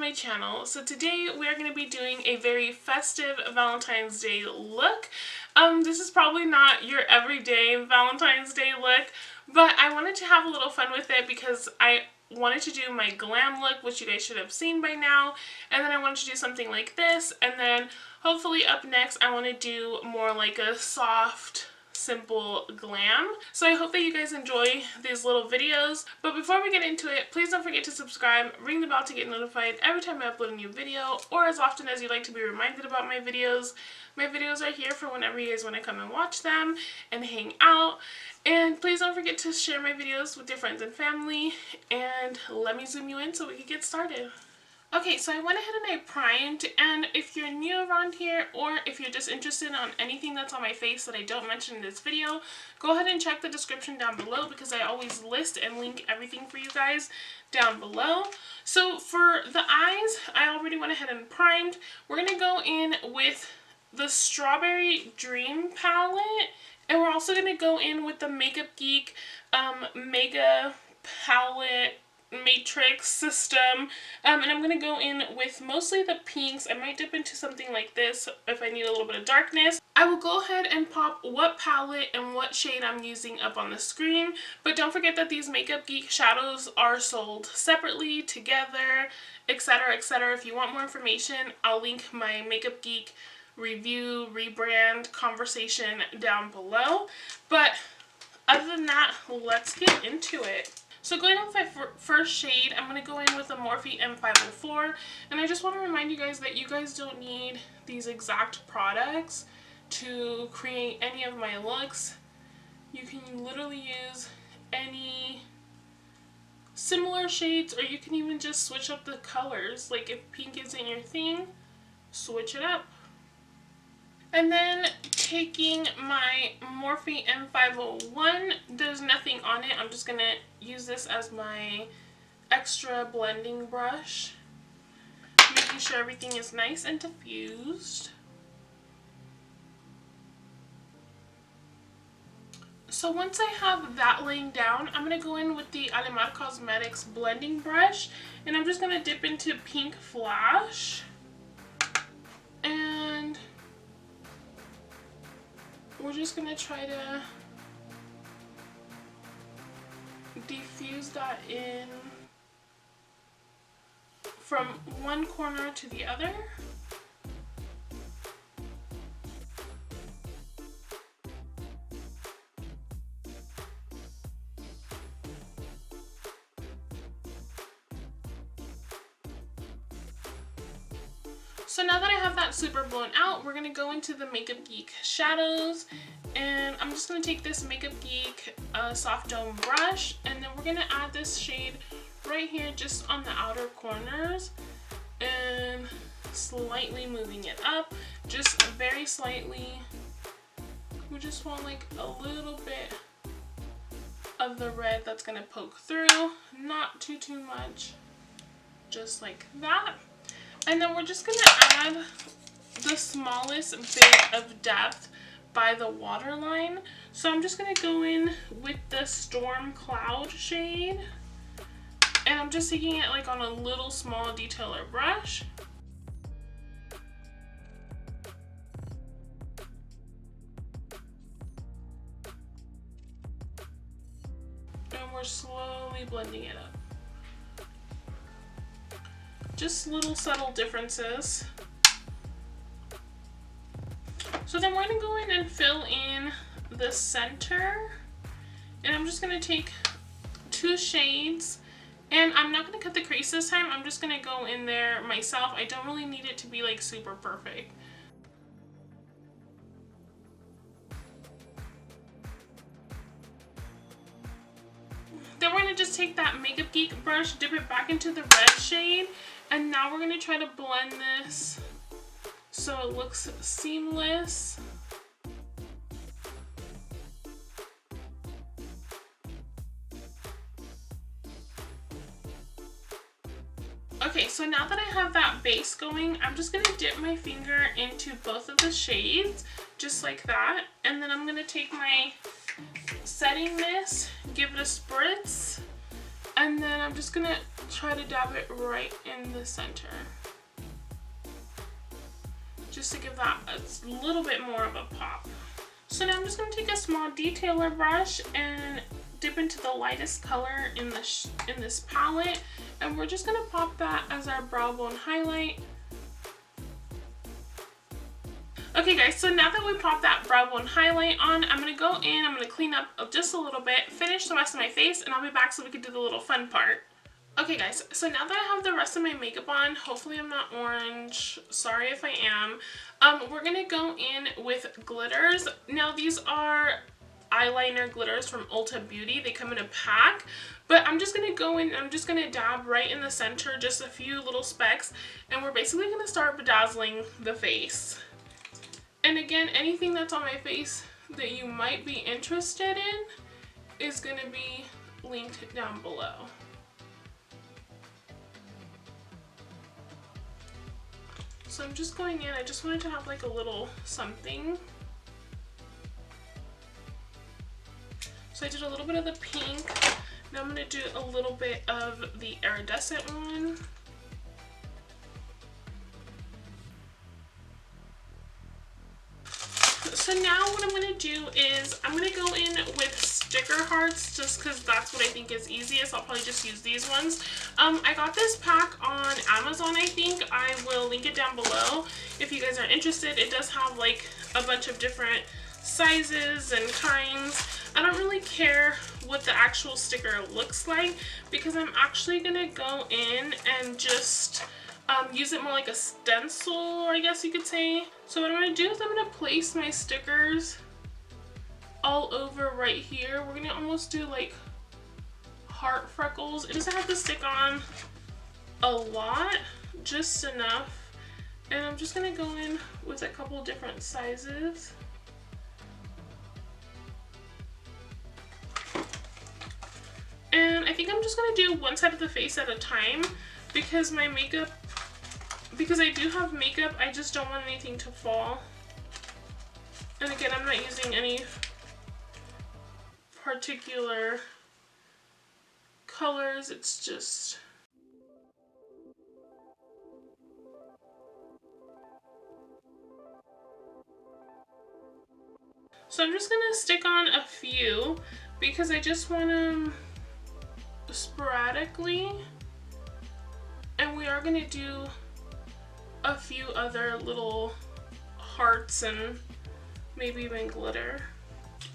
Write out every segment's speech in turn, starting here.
my channel. So today we are going to be doing a very festive Valentine's Day look. This is probably not your everyday Valentine's Day look, but I wanted to have a little fun with it because I wanted to do my glam look, which you guys should have seen by now, and then I wanted to do something like this, and then hopefully up next I want to do more like a soft, simple glam. So I hope that you guys enjoy these little videos. But before we get into it, please don't forget to subscribe, ring the bell to get notified every time I upload a new video, or as often as you like to be reminded about my videos. My videos are here for whenever you guys want to come and watch them and hang out. And please don't forget to share my videos with your friends and family. And let me zoom you in so we can get started. Okay, so I went ahead and I primed, and if you're new around here or if you're just interested on anything that's on my face that I don't mention in this video, go ahead and check the description down below because I always list and link everything for you guys down below. So for the eyes, I already went ahead and primed. We're going to go in with the Strawberry Dream palette, and we're also going to go in with the Makeup Geek Mega palette matrix system, and I'm going to go in with mostly the pinks. I might dip into something like this if I need a little bit of darkness. I will go ahead and pop what palette and what shade I'm using up on the screen, but don't forget that these Makeup Geek shadows are sold separately, together, etc, etc. If you want more information, I'll link my Makeup Geek review, rebrand conversation down below. But other than that, let's get into it. So going with my first shade, I'm going to go in with a Morphe M504, and I just want to remind you guys that you guys don't need these exact products to create any of my looks. You can literally use any similar shades, or you can even just switch up the colors. Like if pink isn't your thing, switch it up. And then taking my Morphe M501, there's nothing on it. I'm just going to use this as my extra blending brush, making sure everything is nice and diffused. So once I have that laying down, I'm going to go in with the Alimar Cosmetics blending brush, and I'm just going to dip into Pink Flash. And we're just going to try to diffuse that in from one corner to the other. So now that I have that super blown out, we're going to go into the Makeup Geek shadows, and I'm just going to take this Makeup Geek soft dome brush, and then we're going to add this shade right here just on the outer corners and slightly moving it up, just very slightly. We just want like a little bit of the red that's going to poke through, not too much, just like that. And then we're just going to add the smallest bit of depth by the waterline. So I'm just going to go in with the Storm Cloud shade. And I'm just taking it like on a little small detailer brush. And we're slowly blending it up. Just little subtle differences. So then we're going to go in and fill in the center, and I'm just going to take two shades, and I'm not going to cut the crease this time. I'm just going to go in there myself. I don't really need it to be like super perfect. Then we're going to just take that Makeup Geek brush, dip it back into the red shade, and now we're going to try to blend this so it looks seamless. Okay, so now that I have that base going, I'm just going to dip my finger into both of the shades, just like that, and then I'm going to take my setting mist, give it a spritz, and then I'm just going to try to dab it right in the center, just to give that a little bit more of a pop. So now I'm just going to take a small detailer brush and dip into the lightest color in this palette, and we're just going to pop that as our brow bone highlight. Okay guys, so now that we popped that brow bone highlight on, I'm going to go in, I'm going to clean up just a little bit, finish the rest of my face, and I'll be back so we can do the little fun part. Okay guys, so now that I have the rest of my makeup on, hopefully I'm not orange, sorry if I am, we're going to go in with glitters. Now these are eyeliner glitters from Ulta Beauty. They come in a pack, but I'm just going to go in and I'm just going to dab right in the center, just a few little specks, and we're basically going to start bedazzling the face. And again, anything that's on my face that you might be interested in is going to be linked down below. So I'm just going in, I just wanted to have like a little something. So I did a little bit of the pink. Now I'm going to do a little bit of the iridescent one. So now what I'm going to do is I'm going to go in with sticker hearts just because that's what I think is easiest. I'll probably just use these ones. I got this pack on Amazon, I think. I will link it down below if you guys are interested. It does have like a bunch of different sizes and kinds. I don't really care what the actual sticker looks like because I'm actually going to go in and just use it more like a stencil, I guess you could say. So what I'm going to do is I'm going to place my stickers all over right here. We're going to almost do like heart freckles. It doesn't have to stick on a lot, just enough. And I'm just going to go in with a couple different sizes. And I think I'm just going to do one side of the face at a time because my makeup, because I do have makeup, I just don't want anything to fall. And again, I'm not using any particular colors, it's just... So I'm just gonna stick on a few because I just want them sporadically, and we are gonna do a few other little hearts and maybe even glitter.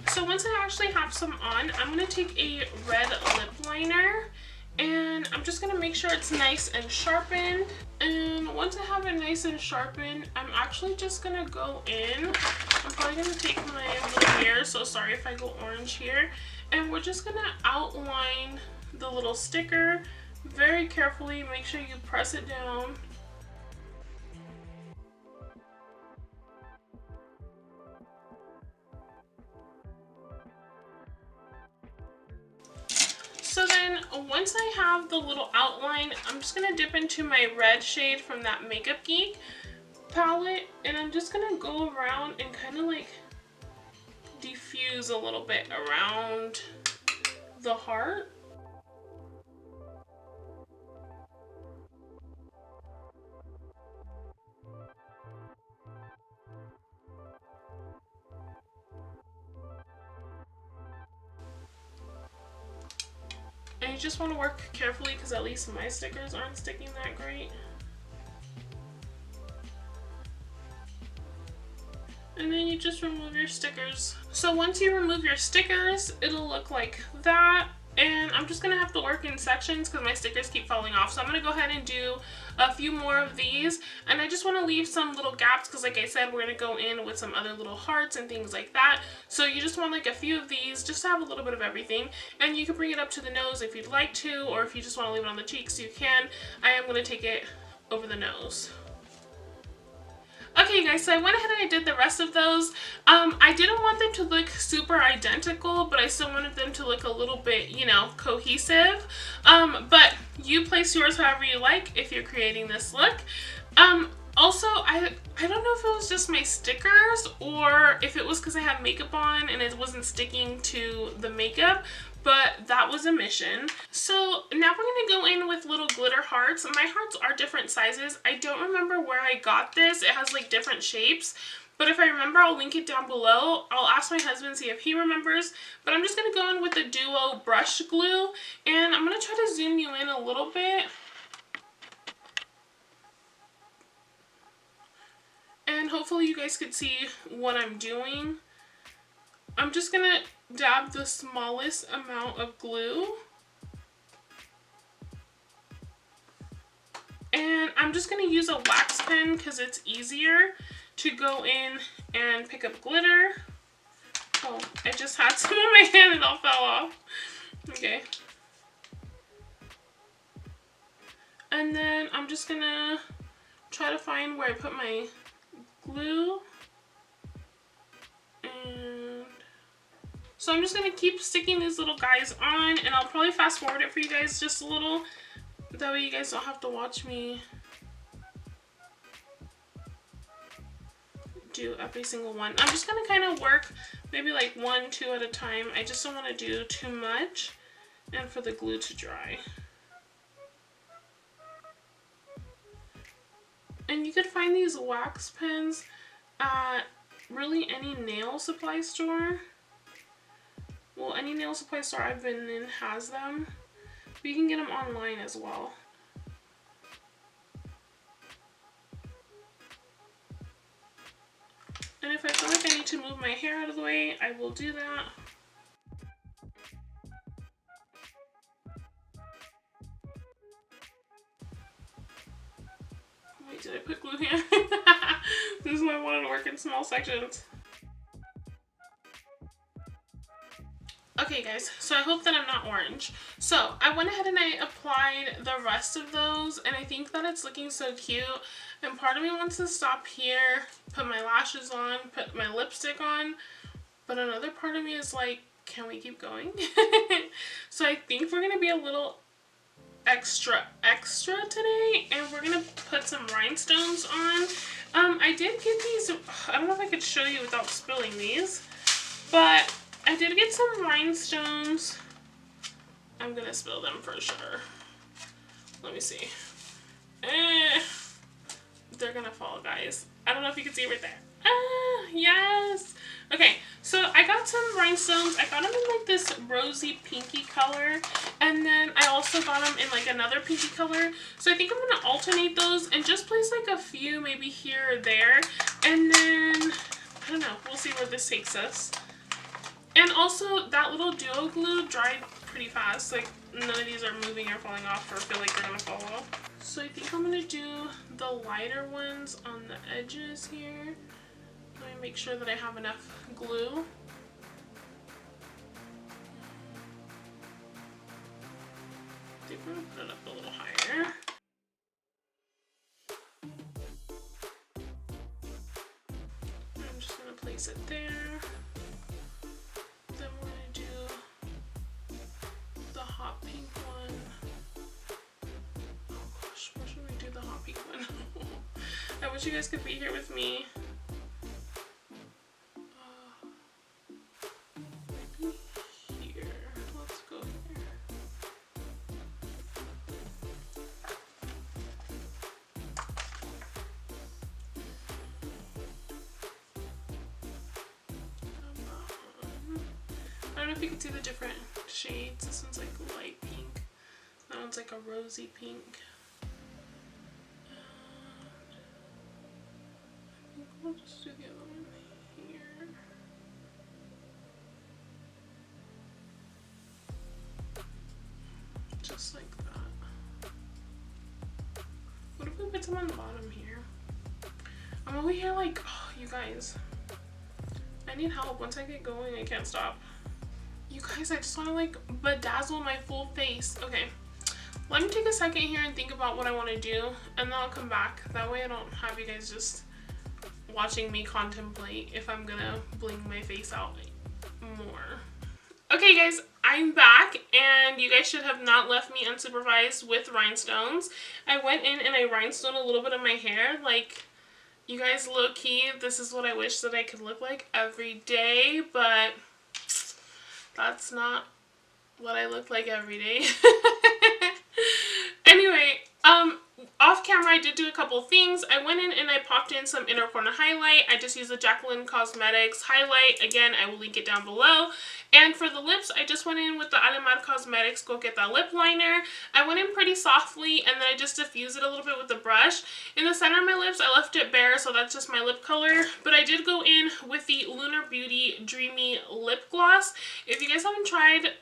So once I actually have some on, I'm gonna take a red lip liner and I'm just gonna make sure it's nice and sharpened. And once I have it nice and sharpened, I'm actually just gonna go in. I'm probably gonna take my little mirror, so sorry if I go orange here. And we're just gonna outline the little sticker very carefully. Make sure you press it down. So then once I have the little outline, I'm just gonna dip into my red shade from that Makeup Geek palette, and I'm just gonna go around and kind of like diffuse a little bit around the heart. And you just want to work carefully because at least my stickers aren't sticking that great. And then you just remove your stickers. So once you remove your stickers, it'll look like that. And I'm just going to have to work in sections because my stickers keep falling off. So I'm going to go ahead and do a few more of these. And I just want to leave some little gaps because like I said, we're going to go in with some other little hearts and things like that. So you just want like a few of these just to have a little bit of everything. And you can bring it up to the nose if you'd like to, or if you just want to leave it on the cheeks, you can. I am going to take it over the nose. Okay guys, so I went ahead and I did the rest of those. I didn't want them to look super identical, but I still wanted them to look a little bit, you know, cohesive. But you place yours however you like if you're creating this look. Also, I don't know if it was just my stickers or if it was because I had makeup on and it wasn't sticking to the makeup, but that was a mission. So now we're going to go in with little glitter hearts. My hearts are different sizes. I don't remember where I got this. It has like different shapes. But if I remember, I'll link it down below. I'll ask my husband, see if he remembers. But I'm just going to go in with the Duo brush glue. And I'm going to try to zoom you in a little bit. And hopefully you guys could see what I'm doing. I'm just going to dab the smallest amount of glue. And I'm just going to use a wax pen because it's easier to go in and pick up glitter. Oh, I just had some in my hand and it all fell off. Okay. And then I'm just going to try to find where I put my glue. And so I'm just going to keep sticking these little guys on, and I'll probably fast forward it for you guys just a little. That way you guys don't have to watch me do every single one. I'm just going to kind of work maybe like 1, 2 at a time. I just don't want to do too much and for the glue to dry. And you could find these wax pens at really any nail supply store. Well, any nail supply store I've been in has them. But you can get them online as well. And if I feel like I need to move my hair out of the way, I will do that. Wait, did I put glue here? This is why I wanted to work in small sections. Okay guys, so I hope that I'm not orange. So I went ahead and I applied the rest of those, and I think that it's looking so cute. And part of me wants to stop here, put my lashes on, put my lipstick on, but another part of me is like, can we keep going? So I think we're gonna be a little extra today, and we're gonna put some rhinestones on. I did get these, I don't know if I could show you without spilling these, but I did get some rhinestones. I'm gonna spill them for sure. Let me see. They're gonna fall, guys. I don't know if you can see right there. Ah, yes. Okay, so I got some rhinestones. I got them in like this rosy pinky color, and then I also got them in like another pinky color. So I think I'm gonna alternate those and just place like a few maybe here or there, and then I don't know, we'll see where this takes us. And also that little duo glue dried pretty fast. Like none of these are moving or falling off or feel like they're gonna fall off. So I think I'm gonna do the lighter ones on the edges here. Let me make sure that I have enough glue. I think we're gonna put it up a little higher. I'm just gonna place it there. Then we're gonna do the hot pink one. Oh gosh, where should we do the hot pink one? I wish you guys could be here with me. Maybe here. Let's go here. I don't know if you can see the different shades. This one's like light pink. That one's like a rosy pink. I think we'll just do the other one here. Just like that. What if we put some on the bottom here? I'm over here like, oh, you guys. I need help. Once I get going, I can't stop. You guys, I just want to like bedazzle my full face. Okay, let me take a second here and think about what I want to do, and then I'll come back. That way I don't have you guys just watching me contemplate if I'm gonna bling my face out more. Okay guys, I'm back, and you guys should have not left me unsupervised with rhinestones. I went in and I rhinestoned a little bit of my hair, like You guys, low-key, this is what I wish that I could look like every day, but that's not what I look like every day. Anyway, off camera I did do a couple things. I went in and I popped in some inner corner highlight. I just used the Jaclyn Cosmetics highlight. Again, I will link it down below. And for the lips, I just went in with the Alamar Cosmetics Go Get That Lip Liner. I went in pretty softly and then I just diffused it a little bit with the brush. In the center of my lips, I left it bare, so that's just my lip color. But I did go in with the Lunar Beauty Dreamy Lip Gloss. If you guys haven't tried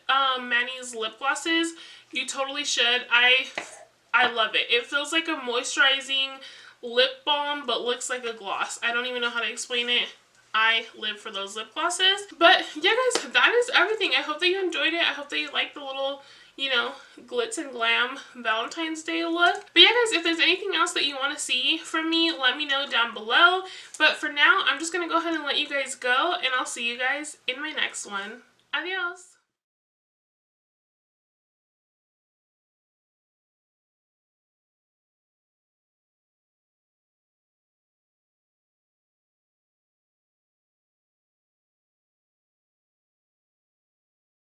Mani's lip glosses, you totally should. I love it. It feels like a moisturizing lip balm, but looks like a gloss. I don't even know how to explain it. I live for those lip glosses. But yeah, guys, that is everything. I hope that you enjoyed it. I hope that you liked the little, you know, glitz and glam Valentine's Day look. But yeah, guys, if there's anything else that you want to see from me, let me know down below. But for now, I'm just going to go ahead and let you guys go, and I'll see you guys in my next one. Adios!